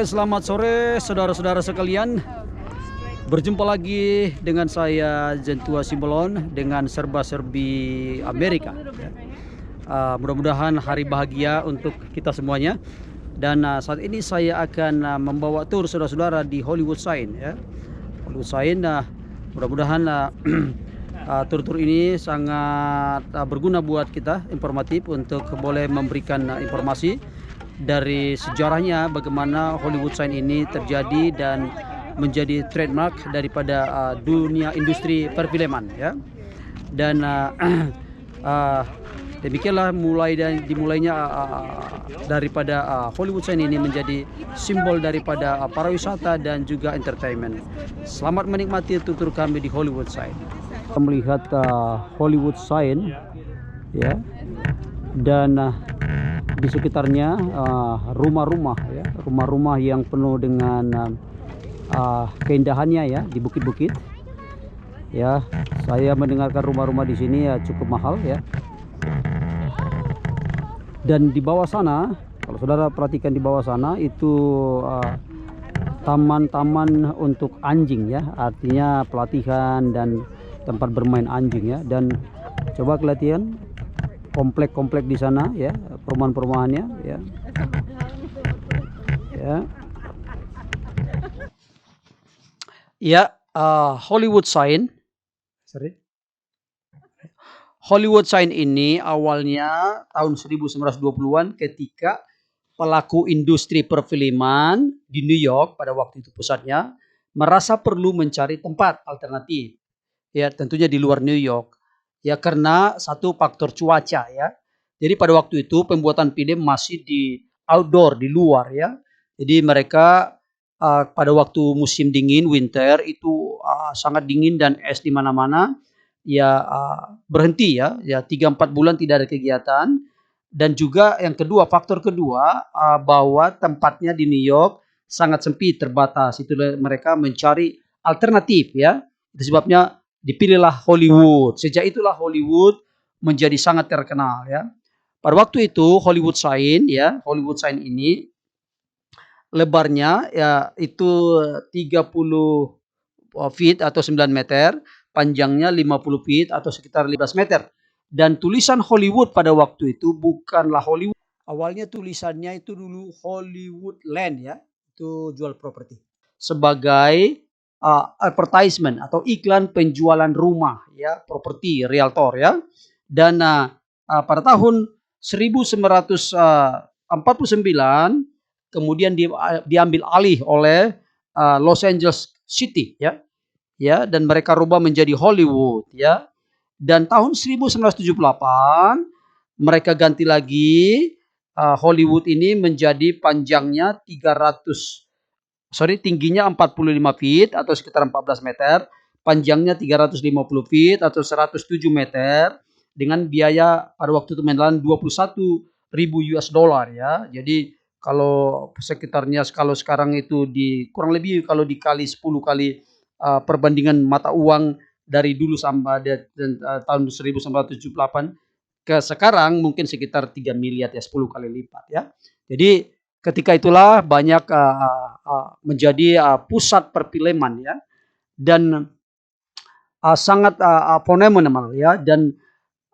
Oke, selamat sore saudara-saudara sekalian. Berjumpa lagi dengan saya Zentua Simbolon dengan serba-serbi Amerika. Mudah-mudahan hari bahagia untuk kita semuanya. Dan saat ini saya akan membawa tur saudara-saudara di Hollywood Sign ya. Hollywood Sign, mudah-mudahan tur-tur ini sangat berguna buat kita, informatif untuk boleh memberikan informasi dari sejarahnya bagaimana Hollywood Sign ini terjadi dan menjadi trademark daripada dunia industri perfilman ya. Dan demikianlah dimulainya daripada Hollywood Sign ini menjadi simbol daripada pariwisata dan juga entertainment. Selamat menikmati tur kami di Hollywood Sign. Kita melihat Hollywood Sign ya, dan di sekitarnya rumah-rumah ya, rumah-rumah yang penuh dengan keindahannya ya, di bukit-bukit ya. Saya mendengarkan rumah-rumah di sini ya cukup mahal ya. Dan di bawah sana, kalau saudara perhatikan di bawah sana itu taman-taman untuk anjing ya, artinya pelatihan dan tempat bermain anjing ya. Dan coba kelihatan komplek-komplek di sana ya, perumahan-perumahannya ya. Ya, Hollywood Sign. Hollywood Sign ini awalnya tahun 1920-an ketika pelaku industri perfilman di New York pada waktu itu pusatnya merasa perlu mencari tempat alternatif. Ya, tentunya di luar New York. Ya, karena satu faktor cuaca ya. Jadi pada waktu itu pembuatan film masih di outdoor, di luar ya. Jadi mereka pada waktu musim dingin, winter itu sangat dingin dan es di mana-mana. Ya berhenti ya 3-4 bulan tidak ada kegiatan. Dan juga yang kedua, faktor kedua, bahwa tempatnya di New York sangat sempit, terbatas. Itulah mereka mencari alternatif ya. Itu sebabnya dipilihlah Hollywood. Sejak itulah Hollywood menjadi sangat terkenal ya. Pada waktu itu Hollywood Sign ya, Hollywood Sign ini lebarnya ya itu 30 feet atau 9 meter, panjangnya 50 feet atau sekitar 15 meter. Dan tulisan Hollywood pada waktu itu bukanlah Hollywood. Awalnya tulisannya itu dulu Hollywood Land ya, itu jual properti. Sebagai advertisement atau iklan penjualan rumah ya, properti, realtor ya. Dan pada tahun 1949 kemudian diambil alih oleh Los Angeles City ya. Ya, dan mereka rubah menjadi Hollywood ya. Dan tahun 1978 mereka ganti lagi Hollywood ini menjadi panjangnya tingginya 45 feet atau sekitar 14 meter, panjangnya 350 feet atau 107 meter dengan biaya pada waktu itu menelan 21.000 US dollar ya. Jadi kalau sekitarnya kalau sekarang itu kurang lebih kalau dikali 10 kali perbandingan mata uang dari dulu sampai tahun 1978 ke sekarang mungkin sekitar 3 miliar ya, 10 kali lipat ya. Jadi ketika itulah banyak menjadi pusat perfilman ya, dan sangat fenomenal ya. Dan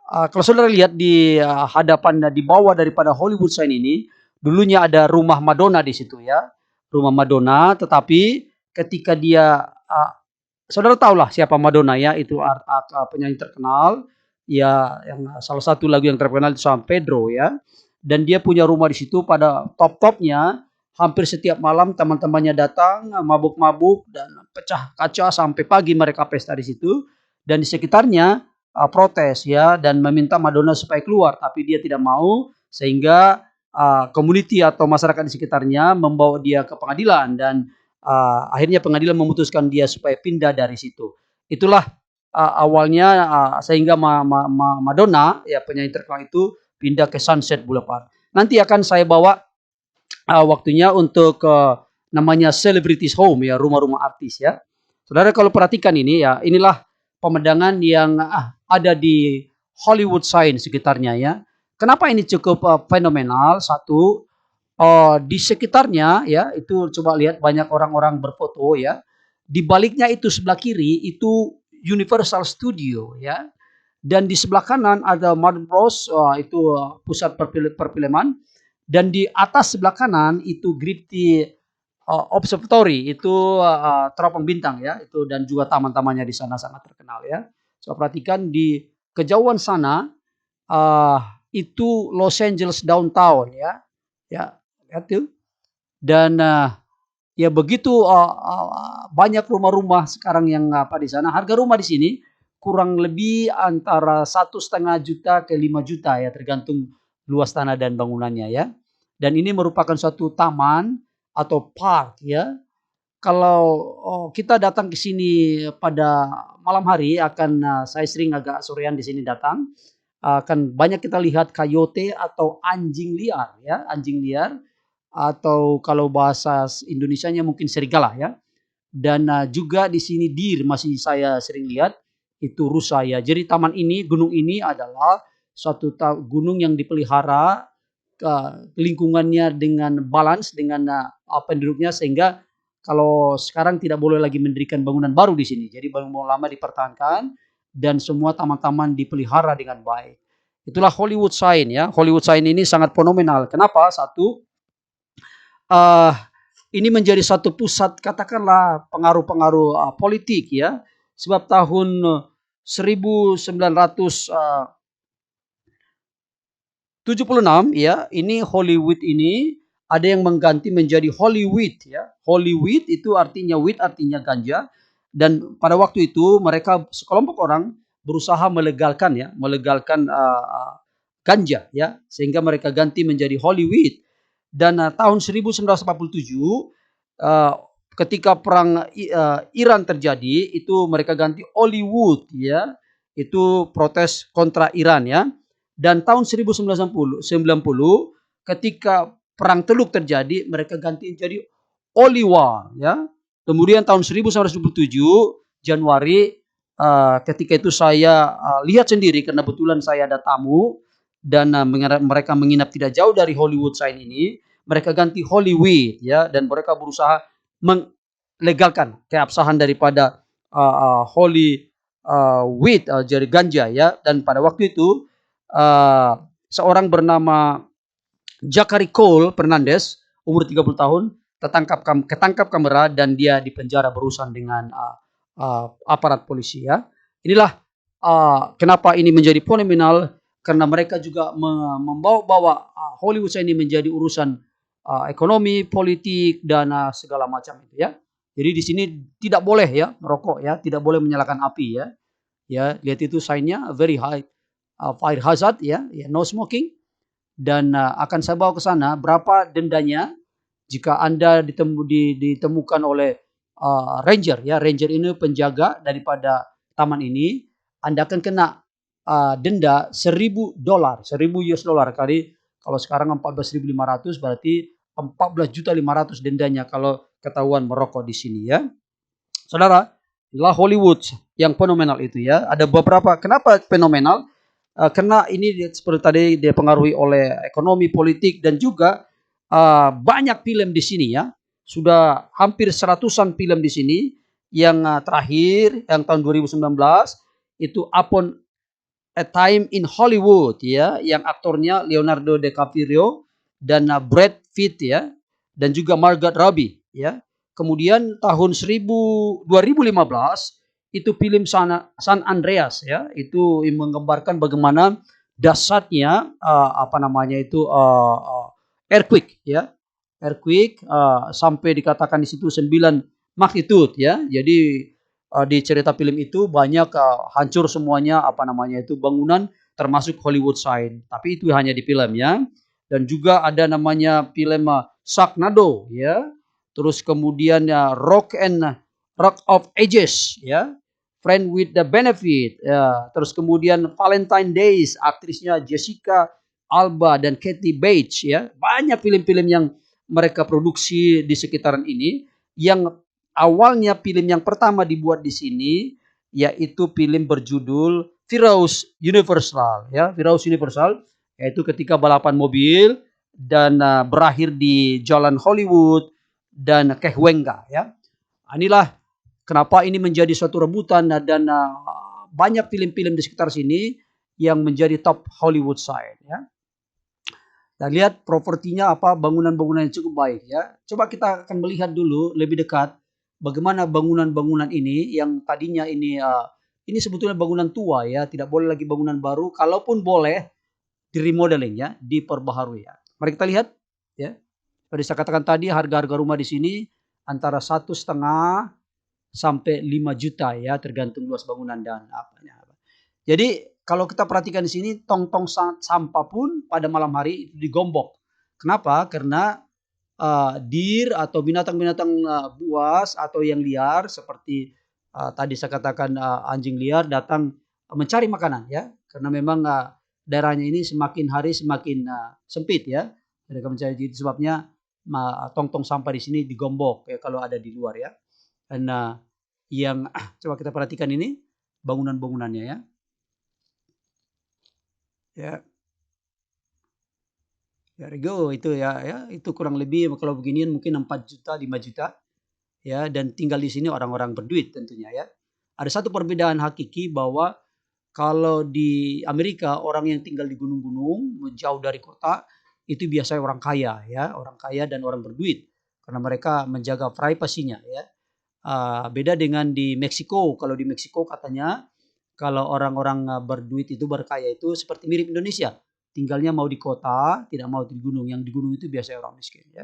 kalau saudara lihat di hadapan di bawah daripada Hollywood Sign ini, dulunya ada rumah Madonna di situ ya, rumah Madonna. Tetapi ketika dia saudara tahulah siapa Madonna ya, itu penyanyi terkenal ya, yang salah satu lagu yang terkenal itu San Pedro ya. Dan dia punya rumah di situ. Pada top-topnya hampir setiap malam teman-temannya datang mabuk-mabuk dan pecah kaca sampai pagi mereka pesta di situ. Dan di sekitarnya protes ya dan meminta Madonna supaya keluar, tapi dia tidak mau, sehingga community atau masyarakat di sekitarnya membawa dia ke pengadilan dan akhirnya pengadilan memutuskan dia supaya pindah dari situ. Itulah awalnya sehingga Madonna ya, penyanyi terkenal itu pindah ke Sunset Boulevard. Nanti akan saya bawa waktunya untuk namanya Celebrities Home ya, rumah-rumah artis ya. Saudara kalau perhatikan ini ya, inilah pemandangan yang ada di Hollywood Sign sekitarnya ya. Kenapa ini cukup fenomenal? Satu, Di sekitarnya ya, itu coba lihat banyak orang-orang berfoto ya. Di baliknya itu sebelah kiri itu Universal Studio ya. Dan di sebelah kanan ada Warner Bros, itu pusat perfilman. Dan di atas sebelah kanan itu Griffith Observatory, itu teropong bintang ya, itu dan juga taman-tamannya di sana sangat terkenal ya. So perhatikan di kejauhan sana uh, itu Los Angeles downtown ya. Ya, lihat tuh. Dan ya begitu banyak rumah-rumah sekarang yang apa di sana. Harga rumah di sini kurang lebih antara 1,5 juta ke 5 juta ya, tergantung luas tanah dan bangunannya ya. Dan ini merupakan suatu taman atau park ya. Kalau kita datang ke sini pada malam hari saya sering agak sorean di sini datang, akan banyak kita lihat coyote atau anjing liar ya, anjing liar atau kalau bahasa Indonesianya mungkin serigala ya. Dan juga di sini deer masih saya sering lihat, itu rusa ya. Jadi taman ini, gunung ini adalah suatu gunung yang dipelihara lingkungannya dengan balance dengan penduduknya, sehingga kalau sekarang tidak boleh lagi mendirikan bangunan baru di sini. Jadi bangunan lama dipertahankan dan semua taman-taman dipelihara dengan baik. Itulah Hollywood Sign ya. Hollywood Sign ini sangat fenomenal. Kenapa? Satu, uh, ini menjadi satu pusat katakanlah pengaruh-pengaruh politik ya. Sebab tahun 1976 ya, ini Hollywood ini ada yang mengganti menjadi Hollywood ya. Hollywood itu artinya weed, artinya ganja. Dan pada waktu itu mereka sekelompok orang berusaha melegalkan ganja ya, sehingga mereka ganti menjadi Hollywood. Dan tahun 1947 ketika perang Iran terjadi, itu mereka ganti Hollywood ya. Itu protes kontra Iran ya. Dan tahun 1990 ketika perang Teluk terjadi, mereka ganti jadi Holy War ya. Kemudian tahun 1927 Januari, ketika itu saya lihat sendiri karena kebetulan saya ada tamu dan mereka menginap tidak jauh dari Hollywood Sign ini, mereka ganti Hollywood ya, dan mereka berusaha melegalkan keabsahan daripada Holy weed, jadi ganja ya. Dan pada waktu itu seorang bernama Zachary Cole Fernandez, umur 30 tahun, ketangkap kamera dan dia dipenjara berurusan dengan aparat polisi ya. Inilah kenapa ini menjadi fenomenal, karena mereka juga membawa Hollywood ini menjadi urusan ekonomi, politik dan segala macam itu ya. Jadi di sini tidak boleh ya merokok ya, tidak boleh menyalakan api ya. Ya, lihat itu sign-nya very high fire hazard ya, no smoking. Dan akan saya bawa ke sana berapa dendanya jika Anda ditemukan oleh ranger ya. Ranger ini penjaga daripada taman ini. Anda akan kena denda $1,000, $1,000 kali kalau sekarang 14.500, berarti 14.500.000 dendanya kalau ketahuan merokok di sini ya. Saudara, inilah Hollywood yang fenomenal itu ya. Ada beberapa, kenapa fenomenal? Karena ini seperti tadi dipengaruhi oleh ekonomi, politik, dan juga banyak film di sini ya. Sudah hampir 100-an film di sini. Yang terakhir, yang tahun 2019, itu Upon a Time in Hollywood ya, yang aktornya Leonardo DiCaprio dan Brad Pitt ya, dan juga Margot Robbie ya. Kemudian tahun 2015 itu film San Andreas ya, itu menggambarkan bagaimana dahsyatnya earthquake ya. Earthquake sampai dikatakan di situ 9 magnitude ya. Jadi di cerita film itu banyak hancur semuanya bangunan termasuk Hollywood Sign. Tapi itu hanya di film ya. Dan juga ada namanya film Sharknado ya. Terus kemudian Rock of Ages ya. Friend with the Benefit ya. Terus kemudian Valentine Days, aktrisnya Jessica Alba dan Kathy Bates ya. Banyak film-film yang mereka produksi di sekitaran ini, yang awalnya film yang pertama dibuat di sini yaitu film berjudul Virus Universal ya. Virus Universal yaitu ketika balapan mobil dan berakhir di Jalan Hollywood dan Cahuenga ya. Inilah kenapa ini menjadi suatu rebutan dan banyak film-film di sekitar sini yang menjadi top Hollywood sign ya. Kita lihat propertinya apa, bangunan-bangunan yang cukup baik ya. Coba kita akan melihat dulu lebih dekat bagaimana bangunan-bangunan ini yang tadinya ini sebetulnya bangunan tua ya, tidak boleh lagi bangunan baru, kalaupun boleh di remodeling ya, diperbaharui ya. Mari kita lihat ya. Seperti saya katakan tadi, harga-harga rumah di sini antara 1,5 sampai 5 juta ya, tergantung luas bangunan dan apanya. Jadi kalau kita perhatikan di sini, tong-tong sampah pun pada malam hari digombok. Kenapa? Karena deer atau binatang-binatang buas atau yang liar seperti tadi saya katakan anjing liar datang mencari makanan ya, karena memang daerahnya ini semakin hari semakin sempit ya. Mereka mencari, jadi sebabnya tong-tong sampah di sini digombok ya kalau ada di luar ya. Dan yang coba kita perhatikan ini bangunan-bangunannya ya. Ya, there you go, itu ya, itu kurang lebih kalau beginian mungkin 4 juta, 5 juta ya, dan tinggal di sini orang-orang berduit tentunya ya. Ada satu perbedaan hakiki bahwa kalau di Amerika orang yang tinggal di gunung-gunung jauh dari kota itu biasanya orang kaya ya, orang kaya dan orang berduit karena mereka menjaga privasinya ya. Beda dengan di Meksiko. Kalau di Meksiko katanya kalau orang-orang berduit itu berkaya itu seperti mirip Indonesia. Tinggalnya mau di kota, tidak mau di gunung. Yang di gunung itu biasanya orang miskin ya.